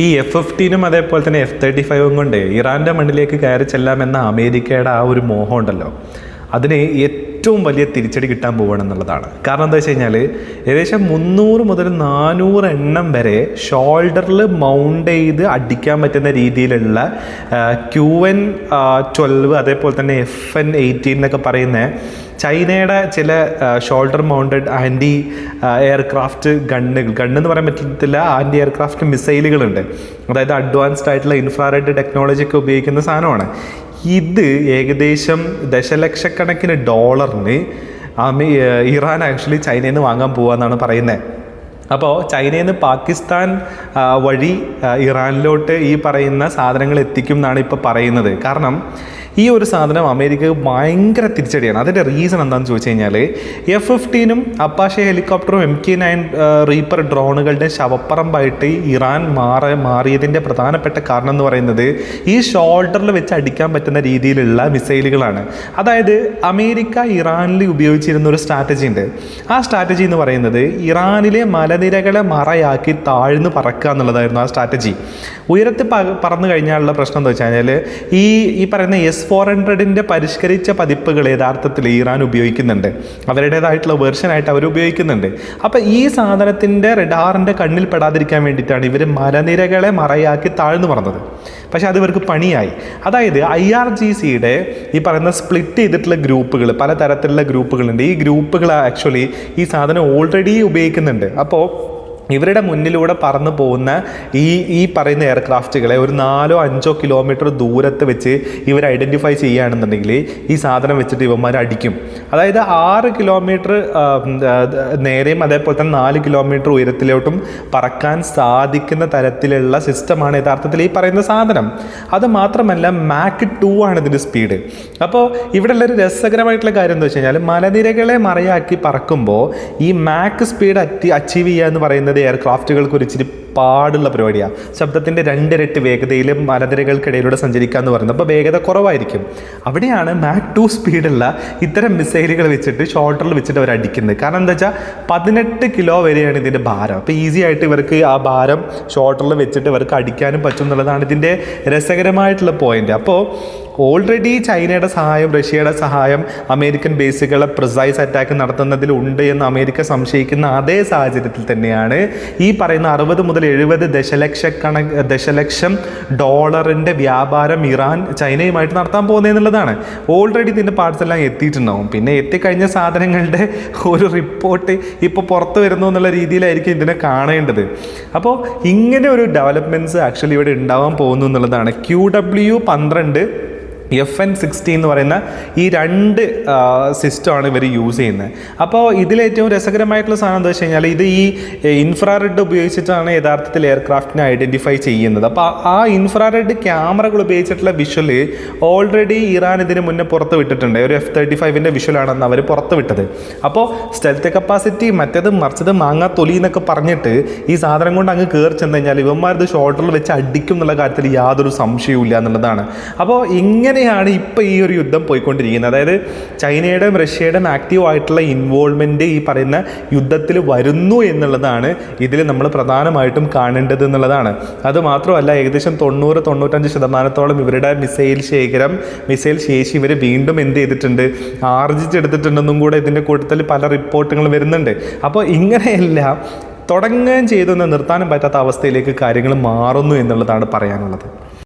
ഈ F-15 അതേപോലെ തന്നെ F-35 കൊണ്ട് ഇറാൻ്റെ മണ്ണിലേക്ക് കയറി ചെല്ലാമെന്ന അമേരിക്കയുടെ ആ ഒരു മോഹം ഉണ്ടല്ലോ, അതിന് ഏറ്റവും വലിയ തിരിച്ചടി കിട്ടാൻ പോവുകയാണെന്നുള്ളതാണ്. കാരണം എന്താ വെച്ച് കഴിഞ്ഞാൽ ഏകദേശം 300 മുതൽ 400 എണ്ണം വരെ ഷോൾഡറിൽ മൗണ്ട് ചെയ്ത് അടിക്കാൻ പറ്റുന്ന രീതിയിലുള്ള QN-12 അതേപോലെ തന്നെ FN-18 എന്നൊക്കെ പറയുന്ന ചൈനയുടെ ചില ഷോൾഡർ മൗണ്ടഡ് ആൻറ്റി എയർക്രാഫ്റ്റ് ഗണ്ണെന്ന് പറയാൻ പറ്റത്തില്ല, ആൻറ്റി എയർക്രാഫ്റ്റ് മിസൈലുകളുണ്ട്. അതായത് അഡ്വാൻസ്ഡ് ആയിട്ടുള്ള ഇൻഫ്രാറെഡ് ടെക്നോളജി ഒക്കെ ഉപയോഗിക്കുന്ന സാധനമാണ്. ഇത് ഏകദേശം ദശലക്ഷക്കണക്കിന് ഡോളറിന് ഇറാൻ ആക്ച്വലി ചൈനയിൽ നിന്ന് വാങ്ങാൻ പോവാന്നാണ് പറയുന്നത്. അപ്പോൾ ചൈനയിൽ നിന്ന് പാകിസ്ഥാൻ വഴി ഇറാനിലോട്ട് ഈ പറയുന്ന സാധനങ്ങൾ എത്തിക്കും എന്നാണ് ഇപ്പോൾ പറയുന്നത്. കാരണം ഈ ഒരു സാധനം അമേരിക്കക്ക് ഭയങ്കര തിരിച്ചടിയാണ്. അതിൻ്റെ റീസൺ എന്താണെന്ന് ചോദിച്ചു കഴിഞ്ഞാൽ F-15 അപ്പാഷെ ഹെലികോപ്റ്ററും MK-9 റീപ്പർ ഡ്രോണുകളുടെ ശവപ്പറമ്പായിട്ട് ഇറാൻ മാറിയതിൻ്റെ പ്രധാനപ്പെട്ട കാരണം എന്ന് പറയുന്നത് ഈ ഷോൾഡറിൽ വെച്ച് അടിക്കാൻ പറ്റുന്ന രീതിയിലുള്ള മിസൈലുകളാണ്. അതായത് അമേരിക്ക ഇറാനിൽ ഉപയോഗിച്ചിരുന്ന ഒരു സ്ട്രാറ്റജി ഉണ്ട്. ആ സ്ട്രാറ്റജി എന്ന് പറയുന്നത് ഇറാനിലെ മലനിരകളെ മറയാക്കി താഴ്ന്നു പറക്കുക എന്നുള്ളതായിരുന്നു ആ സ്ട്രാറ്റജി. ഉയരത്തിൽ പറന്നു കഴിഞ്ഞാലുള്ള പ്രശ്നം എന്താ വെച്ച് കഴിഞ്ഞാൽ ഈ പറയുന്ന S-400 പരിഷ്കരിച്ച പതിപ്പുകൾ യഥാർത്ഥത്തിൽ ഇറാൻ ഉപയോഗിക്കുന്നുണ്ട്. അവരുടേതായിട്ടുള്ള വെർഷനായിട്ട് അവർ ഉപയോഗിക്കുന്നുണ്ട്. അപ്പോൾ ഈ സാധനത്തിൻ്റെ റഡാറിൻ്റെ കണ്ണിൽ പെടാതിരിക്കാൻ വേണ്ടിയിട്ടാണ് ഇവർ മലനിരകളെ മറയാക്കി താഴ്ന്നു പറഞ്ഞത്. പക്ഷേ അത് ഇവർക്ക് പണിയായി. അതായത് IRGCയുടെ ഈ പറയുന്ന സ്പ്ലിറ്റ് ചെയ്തിട്ടുള്ള ഗ്രൂപ്പുകൾ, പലതരത്തിലുള്ള ഗ്രൂപ്പുകളുണ്ട്. ഈ ഗ്രൂപ്പുകൾ ആക്ച്വലി ഈ സാധനം ഓൾറെഡി ഉപയോഗിക്കുന്നുണ്ട്. അപ്പോൾ ഇവരുടെ മുന്നിലൂടെ പറന്നു പോകുന്ന ഈ പറയുന്ന എയർക്രാഫ്റ്റുകളെ ഒരു 4-5 കിലോമീറ്റർ ദൂരത്ത് വെച്ച് ഇവർ ഐഡൻറ്റിഫൈ ചെയ്യുകയാണെന്നുണ്ടെങ്കിൽ ഈ സാധനം വെച്ചിട്ട് ഇവന്മാർ അടിക്കും. അതായത് 6 കിലോമീറ്റർ നേരെയും അതേപോലെ തന്നെ 4 കിലോമീറ്റർ ഉയരത്തിലോട്ടും പറക്കാൻ സാധിക്കുന്ന തരത്തിലുള്ള സിസ്റ്റമാണ് യഥാർത്ഥത്തിൽ ഈ പറയുന്ന സാധനം. അത് മാത്രമല്ല Mach 2 ആണ് ഇതിൻ്റെ സ്പീഡ്. അപ്പോൾ ഇവിടെ ഉള്ളൊരു രസകരമായിട്ടുള്ള കാര്യം എന്താ വെച്ച് കഴിഞ്ഞാൽ മലനിരകളെ മറയാക്കി പറക്കുമ്പോൾ ഈ Mach സ്പീഡ് അച്ചീവ് ചെയ്യുക എന്ന് പറയുന്നത് എയർക്രാഫ്റ്റുകൾക്ക് ഒരു ഇച്ചിരി പാടുള്ള പരിപാടിയാണ്. ശബ്ദത്തിൻ്റെ 2 ഇരട്ടി വേഗതയിൽ മലനിരകൾക്കിടയിലൂടെ സഞ്ചരിക്കുക എന്ന് പറയുന്നത്. അപ്പോൾ വേഗത കുറവായിരിക്കും. അവിടെയാണ് Mach 2 സ്പീഡുള്ള ഇത്തരം മിസൈലുകൾ വെച്ചിട്ട് ഷോൾഡറിൽ വെച്ചിട്ട് അവർ അടിക്കുന്നത്. കാരണം എന്താ വെച്ചാൽ 18 കിലോ വരെയാണ് ഇതിൻ്റെ ഭാരം. അപ്പോൾ ഈസി ആയിട്ട് ഇവർക്ക് ആ ഭാരം ഷോൾഡറിൽ വെച്ചിട്ട് ഇവർക്ക് അടിക്കാനും പറ്റും എന്നുള്ളതാണ് ഇതിൻ്റെ രസകരമായിട്ടുള്ള പോയിന്റ്. അപ്പോൾ ഓൾറെഡി ചൈനയുടെ സഹായം, റഷ്യയുടെ സഹായം അമേരിക്കൻ ബേസുകളെ പ്രിസൈസ് അറ്റാക്ക് നടത്തുന്നതിലുണ്ട് എന്ന് അമേരിക്ക സംശയിക്കുന്ന അതേ സാഹചര്യത്തിൽ തന്നെയാണ് ഈ പറയുന്ന 60 മുതൽ 70 ദശലക്ഷം ഡോളറിൻ്റെ വ്യാപാരം ഇറാൻ ചൈനയുമായിട്ട് നടത്താൻ പോകുന്നതെന്നുള്ളതാണ്. ഓൾറെഡി ഇതിൻ്റെ പാർട്സ് എല്ലാം എത്തിയിട്ടുണ്ടാവും. പിന്നെ എത്തിക്കഴിഞ്ഞ സാധനങ്ങളുടെ ഒരു റിപ്പോർട്ട് ഇപ്പോൾ പുറത്ത് വരുന്നു എന്നുള്ള രീതിയിലായിരിക്കും ഇതിനെ കാണേണ്ടത്. അപ്പോൾ ഇങ്ങനെ ഒരു ഡെവലപ്മെൻറ്റ്സ് ആക്ച്വലി ഇവിടെ ഉണ്ടാവാൻ പോകുന്നു എന്നുള്ളതാണ്. QW-12 FN-16 എന്ന് പറയുന്ന ഈ 2 സിസ്റ്റമാണ് ഇവർ യൂസ് ചെയ്യുന്നത്. അപ്പോൾ ഇതിലേറ്റവും രസകരമായിട്ടുള്ള സാധനം എന്താ വെച്ച് കഴിഞ്ഞാൽ ഇത് ഈ ഇൻഫ്രാറെഡ് ഉപയോഗിച്ചിട്ടാണ് യഥാർത്ഥത്തിൽ എയർക്രാഫ്റ്റിനെ ഐഡൻറ്റിഫൈ ചെയ്യുന്നത്. അപ്പോൾ ആ ഇൻഫ്രാറെഡ് ക്യാമറകൾ ഉപയോഗിച്ചിട്ടുള്ള വിഷ്വൽ ഓൾറെഡി ഇറാൻ ഇതിന് മുന്നേ പുറത്ത് വിട്ടിട്ടുണ്ട്. ഒരു F-35 വിഷ്വലാണെന്ന് അവർ പുറത്ത് വിട്ടത്. അപ്പോൾ സ്റ്റെൽത്ത് കപ്പാസിറ്റി മറ്റേത് മറിച്ചത് മാങ്ങാ തൊലി എന്നൊക്കെ പറഞ്ഞിട്ട് ഈ സാധനം കൊണ്ട് അങ്ങ് കയറി ചെന്ന് കഴിഞ്ഞാൽ ഇവന്മാരത് ഷോൾഡറിൽ വെച്ച് അടിക്കും എന്നുള്ള കാര്യത്തിൽ യാതൊരു സംശയവും ഇല്ല എന്നുള്ളതാണ്. അപ്പോൾ ഇങ്ങനെയാണ് ഇപ്പോൾ ഈ ഒരു യുദ്ധം പോയിക്കൊണ്ടിരിക്കുന്നത്. അതായത് ചൈനയുടെയും റഷ്യയുടെയും ആക്റ്റീവ് ആയിട്ടുള്ള ഇൻവോൾവ്മെൻറ്റ് ഈ പറയുന്ന യുദ്ധത്തിൽ വരുന്നു എന്നുള്ളതാണ് ഇതിൽ നമ്മൾ പ്രധാനമായിട്ടും കാണേണ്ടത് എന്നുള്ളതാണ്. അതുമാത്രമല്ല ഏകദേശം 90-95% ഇവരുടെ മിസൈൽ ശേഷി ഇവർ വീണ്ടും എന്ത് ചെയ്തിട്ടുണ്ട്, ആർജിച്ചെടുത്തിട്ടുണ്ടെന്നും കൂടെ ഇതിൻ്റെ കൂട്ടത്തിൽ പല റിപ്പോർട്ടുകൾ വരുന്നുണ്ട്. അപ്പോൾ ഇങ്ങനെയെല്ലാം തുടങ്ങുകയും ചെയ്തൊന്ന് നിർത്താനും പറ്റാത്ത അവസ്ഥയിലേക്ക് കാര്യങ്ങൾ മാറുന്നു എന്നുള്ളതാണ് പറയാനുള്ളത്.